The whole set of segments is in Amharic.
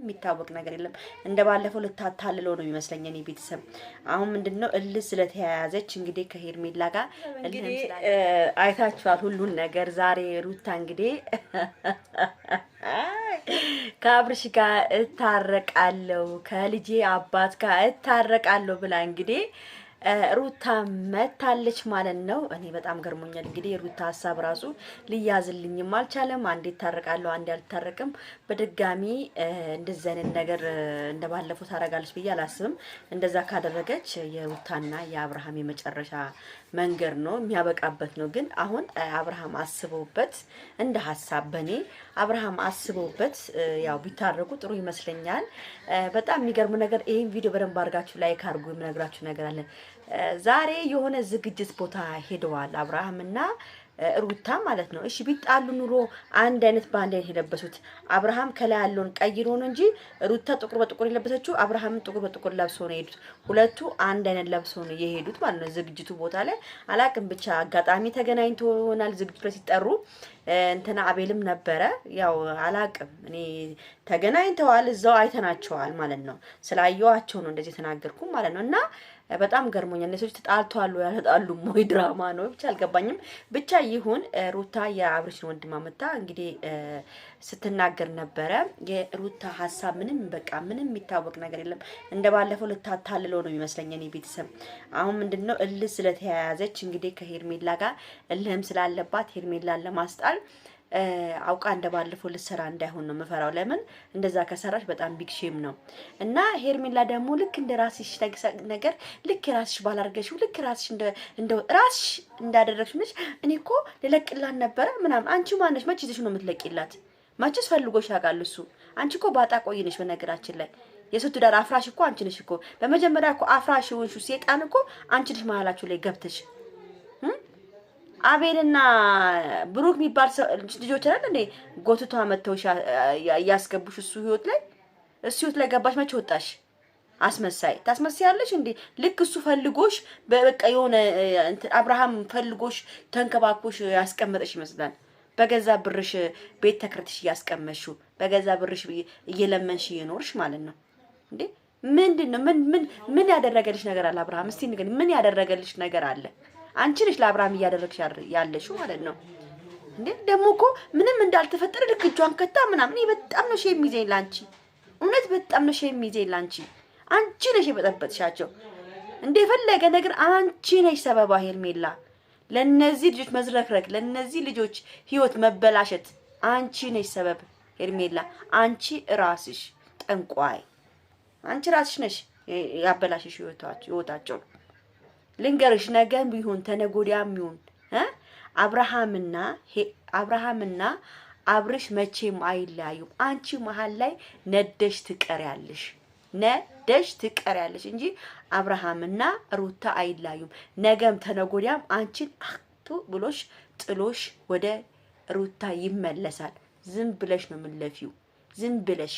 የሚታወቅ ነገር የለም። እንደባለፈው ልታታልለው ነው የሚመስለኝ እኔ ቤተሰብ። አሁን ምንድነው እልህ ስለተያያዘች እንግዲህ ከሄርሜላ ጋር እንግዲህ አይታችኋል ሁሉን ነገር። ዛሬ ሩታ እንግዲህ ከአብርሽ ጋር እታረቃለሁ ከልጄ አባት ጋር እታረቃለሁ ብላ እንግዲህ ሩታ መታለች ማለት ነው። እኔ በጣም ገርሞኛል። እንግዲህ ሩታ ሀሳብ ራሱ ሊያዝልኝም አልቻለም። አንዴ ታረቃለሁ አንዴ አልታረቅም። በድጋሚ እንደዚህ አይነት ነገር እንደባለፈው ታረጋለች ብዬ አላስብም። እንደዛ ካደረገች የሩታና የአብርሃም የመጨረሻ መንገድ ነው የሚያበቃበት ነው። ግን አሁን አብርሃም አስበውበት እንደ ሀሳብ በኔ አብርሃም አስበውበት ያው ቢታረቁ ጥሩ ይመስለኛል። በጣም የሚገርም ነገር ይሄን ቪዲዮ በደንብ አድርጋችሁ ላይክ አድርጉ። የምነግራችሁ ነገር አለ። ዛሬ የሆነ ዝግጅት ቦታ ሄደዋል አብርሃምና ሩታ ማለት ነው። እሺ ቢጣሉ ኑሮ አንድ አይነት ባንድ አይነት የለበሱት አብርሃም ከላይ ያለውን ቀይሮ ነው እንጂ ሩታ ጥቁር በጥቁር የለበሰችው አብርሃም ጥቁር በጥቁር ለብሶ ነው የሄዱት። ሁለቱ አንድ አይነት ለብሶ ነው የሄዱት ማለት ነው። ዝግጅቱ ቦታ ላይ አላቅም ብቻ አጋጣሚ ተገናኝቶ ይሆናል። ዝግጅቱ ላይ ሲጠሩ እንትና አቤልም ነበረ። ያው አላቅም እኔ ተገናኝተዋል፣ እዛው አይተናቸዋል ማለት ነው። ስላየዋቸው ነው እንደዚህ ተናገርኩ ማለት ነው። እና በጣም ገርሞኛል። እነሱት ተጣልተዋል ወይ አልተጣሉም ወይ ድራማ ነው ብቻ አልገባኝም። ብቻ ይሁን ሩታ የአብርሽን ወንድም አመጣ እንግዲህ ስትናገር ነበረ። የሩታ ሀሳብ ምንም በቃ ምንም የሚታወቅ ነገር የለም። እንደባለፈው ልታታልለው ነው የሚመስለኝ እኔ ቤተሰብ። አሁን ምንድነው እልህ ስለተያያዘች እንግዲህ ከሄርሜላ ጋር እልህም ስላለባት ሄርሜላን ለማስጣል አውቃ እንደባለፈው ልትሰራ እንዳይሆን ነው የምፈራው። ለምን እንደዛ ከሰራሽ በጣም ቢግ ሼም ነው። እና ሄርሜላ ደግሞ ልክ እንደ ራስሽ ነገር ልክ ራስሽ ባላርገሽው ልክ ራስሽ እንደ ራስሽ እንዳደረግሽ ነሽ። እኔ እኮ ልለቅላት ነበረ ምናምን። አንቺ ማነሽ? መቼ ይዘሽ ነው የምትለቂላት? መቼስ ፈልጎሽ ያውቃል እሱ። አንቺ እኮ ባጣ ቆይነሽ። በነገራችን ላይ የሱት ዳር አፍራሽ እኮ አንቺ ነሽ እኮ። በመጀመሪያ እኮ አፍራሽ የሆንሽው ሴጣን እኮ አንቺ ነሽ መሀላችሁ ላይ ገብተሽ አቤልና ብሩክ የሚባል ልጆች አይደል እንዴ ጎትቷ መተውሽ ያስገቡሽ እሱ ህይወት ላይ ገባሽ። መቼ ወጣሽ? አስመሳይ ታስመስያለሽ እንዴ? ልክ እሱ ፈልጎሽ በቃ የሆነ አብርሃም ፈልጎሽ ተንከባክቦሽ ያስቀመጠሽ ይመስላል። በገዛ ብርሽ ቤት ተከርተሽ ያስቀመጥሽው በገዛ ብርሽ እየለመንሽ እየኖርሽ ማለት ነው እንዴ። ምንድነው ምን ያደረገልሽ ነገር አለ አብርሃም? እስቲ ንገሪኝ፣ ምን ያደረገልሽ ነገር አለ? አንቺ ነሽ ለአብርሃም እያደረግሽ ያለሽው ማለት ነው እንዴ። ደግሞ እኮ ምንም እንዳልተፈጠረ ልክ እጇን ከታ ምናምን። በጣም ነው ሼም የሚይዘኝ ላንቺ፣ እውነት በጣም ነው ሼም የሚይዘኝ ላንቺ። አንቺ ነሽ የበጠበጥሻቸው እንደ የፈለገ ነገር አንቺ ነሽ ሰበባ ሄርሜላ። ለነዚህ ልጆች መዝረክረክ፣ ለነዚህ ልጆች ህይወት መበላሸት አንቺ ነሽ ሰበብ ሄርሜላ። አንቺ ራስሽ ጠንቋይ፣ አንቺ ራስሽ ነሽ ያበላሽሽ ህይወታቸው። ልንገርሽ ነገም ቢሆን ተነጎዳም ቢሆን አብርሃምና አብርሽ መቼም አይለያዩም። አንቺ መሀል ላይ ነደሽ ትቀሪያለሽ እንጂ አብርሃምና ሩታ አይለያዩም። ነገም ተነጎዳም አንቺን አክቶ ብሎሽ ጥሎሽ ወደ ሩታ ይመለሳል። ዝም ብለሽ ነው የምንለፊው፣ ዝም ብለሽ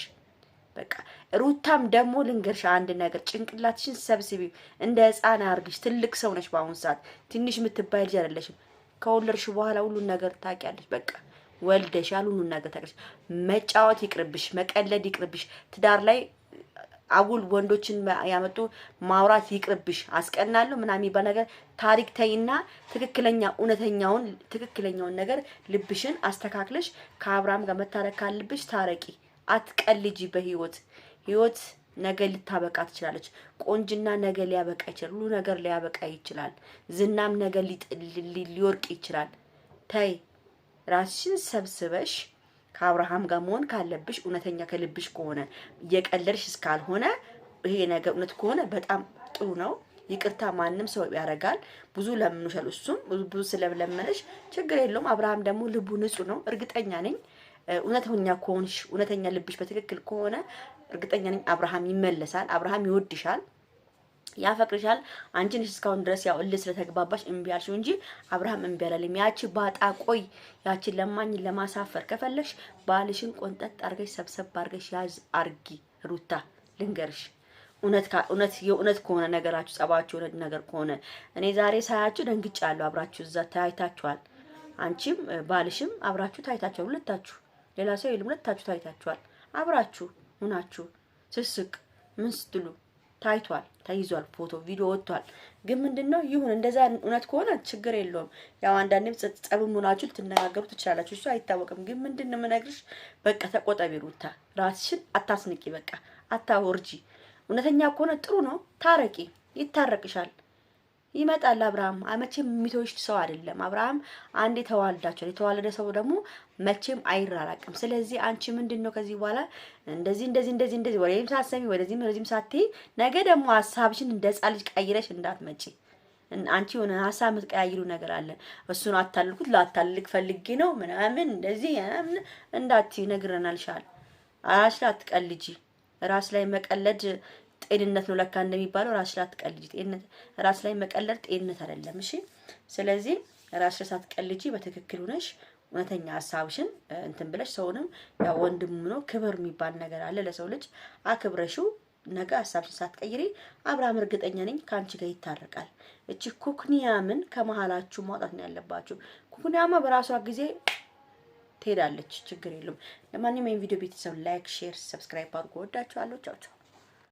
በቃ። ሩታም ደግሞ ልንገርሽ አንድ ነገር፣ ጭንቅላትሽን ሰብስቢ፣ እንደ ህፃን አርግሽ። ትልቅ ሰው ነሽ በአሁን ሰዓት፣ ትንሽ የምትባይ ልጅ አይደለሽም። ከወለድሽ በኋላ ሁሉን ነገር ታውቂያለሽ። በቃ ወልደሻል፣ ሁሉን ነገር ታውቂያለሽ። መጫወት ይቅርብሽ፣ መቀለድ ይቅርብሽ። ትዳር ላይ አጉል ወንዶችን ያመጡ ማውራት ይቅርብሽ። አስቀናለሁ ምናምን የሚባል ነገር ታሪክ ተይና ትክክለኛውን ነገር ልብሽን አስተካክለሽ ከአብርሃም ጋር መታረቅ ካለብሽ ታረቂ። አትቀልጂ በህይወት ነገ ልታበቃ ትችላለች። ቆንጅና ነገ ሊያበቃ ይችላል። ሁሉ ነገር ሊያበቃ ይችላል። ዝናም ነገ ሊወርቅ ይችላል። ተይ ራስሽን ሰብስበሽ ከአብርሃም ጋር መሆን ካለብሽ እውነተኛ ከልብሽ ከሆነ እየቀለድሽ እስካልሆነ ይሄ ነገር እውነት ከሆነ በጣም ጥሩ ነው። ይቅርታ ማንም ሰው ያደርጋል። ብዙ ለምኑሻል። እሱም ብዙ ስለለመነሽ ችግር የለውም። አብርሃም ደግሞ ልቡ ንጹህ ነው። እርግጠኛ ነኝ እውነተኛ ከሆንሽ እውነተኛ ልብሽ በትክክል ከሆነ እርግጠኛ ነኝ አብርሃም ይመለሳል። አብርሃም ይወድሻል፣ ያፈቅርሻል። አንቺ ነሽ እስካሁን ድረስ ያው እልህ ስለተግባባሽ እምቢ አልሽው እንጂ አብርሃም እምቢ አላለም። ያቺ ባጣ ቆይ ያቺ ለማኝ ለማሳፈር ከፈለሽ ባልሽን ቆንጠጥ አርገሽ ሰብሰብ አርገሽ ያዝ አርጊ። ሩታ ልንገርሽ እውነት ከሆነ ነገራችሁ ጸባችሁ እውነት ነገር ከሆነ እኔ ዛሬ ሳያችሁ ደንግጫለሁ። አብራችሁ እዛ ታይታችኋል። አንቺም ባልሽም አብራችሁ ታይታችኋል። ሁለታችሁ ሌላ ሰው የለም። ሁለታችሁ ታይታችኋል አብራችሁ ሁናችሁ ስስቅ ምን ስትሉ ታይቷል፣ ተይዟል፣ ፎቶ ቪዲዮ ወጥቷል። ግን ምንድነው ይሁን እንደዛ እውነት ከሆነ ችግር የለውም። ያው አንዳንዴም ጸብም ሆናችሁ ልትነጋገሩ ትችላላችሁ። እሱ አይታወቅም። ግን ምንድነው የምነግርሽ በቃ ተቆጠቢ ሩታ፣ ራስሽን አታስንቂ፣ በቃ አታወርጂ። እውነተኛ ከሆነ ጥሩ ነው፣ ታረቂ፣ ይታረቅሻል። ይመጣል አብርሃም መቼም የሚተውሽ ሰው አይደለም። አብርሃም አንዴ ተዋልዳችኋል። የተዋለደ ሰው ደግሞ መቼም አይራራቅም። ስለዚህ አንቺ ምንድነው ከዚህ በኋላ እንደዚህ ወሬም ሳትሰሚ ወደዚህም ሳትይ ነገ ደግሞ ሀሳብሽን እንደ ሕፃን ልጅ ቀይረሽ እንዳትመጪ። አንቺ የሆነ ሀሳብ የምትቀያይሩ ነገር አለ። እሱን አታልኩት ላታልክ ፈልጌ ነው ምናምን እንደዚህ እንዳትዪ ነግረናልሻል። ራስ ላይ አትቀልጂ። ራስ ላይ መቀለድ ጤንነት ነው ለካ እንደሚባለው። ራስ ላይ አትቀልጂ። ራስ ላይ መቀለድ ጤንነት አይደለም። እሺ፣ ስለዚህ ራስ ላይ ሳትቀልጂ በትክክል ሆነሽ እውነተኛ ሀሳብሽን እንትን ብለሽ ሰውንም ያው ወንድሙ ነው ክብር የሚባል ነገር አለ። ለሰው ልጅ አክብረሽው ነገ ሀሳብሽን ሳትቀይሪ አብርሃም እርግጠኛ ነኝ ካንቺ ጋር ይታረቃል። እቺ ኩክኒያምን ከመሃላችሁ ማውጣት ነው ያለባችሁ። ኩክኒያማ በራሷ ጊዜ ትሄዳለች፣ ችግር የለውም። ለማንኛውም ይሄን ቪዲዮ ቤተሰብ ላይክ፣ ሼር፣ ሰብስክራይብ አድርጉ። ወዳችኋለሁ። ቻው ቻው።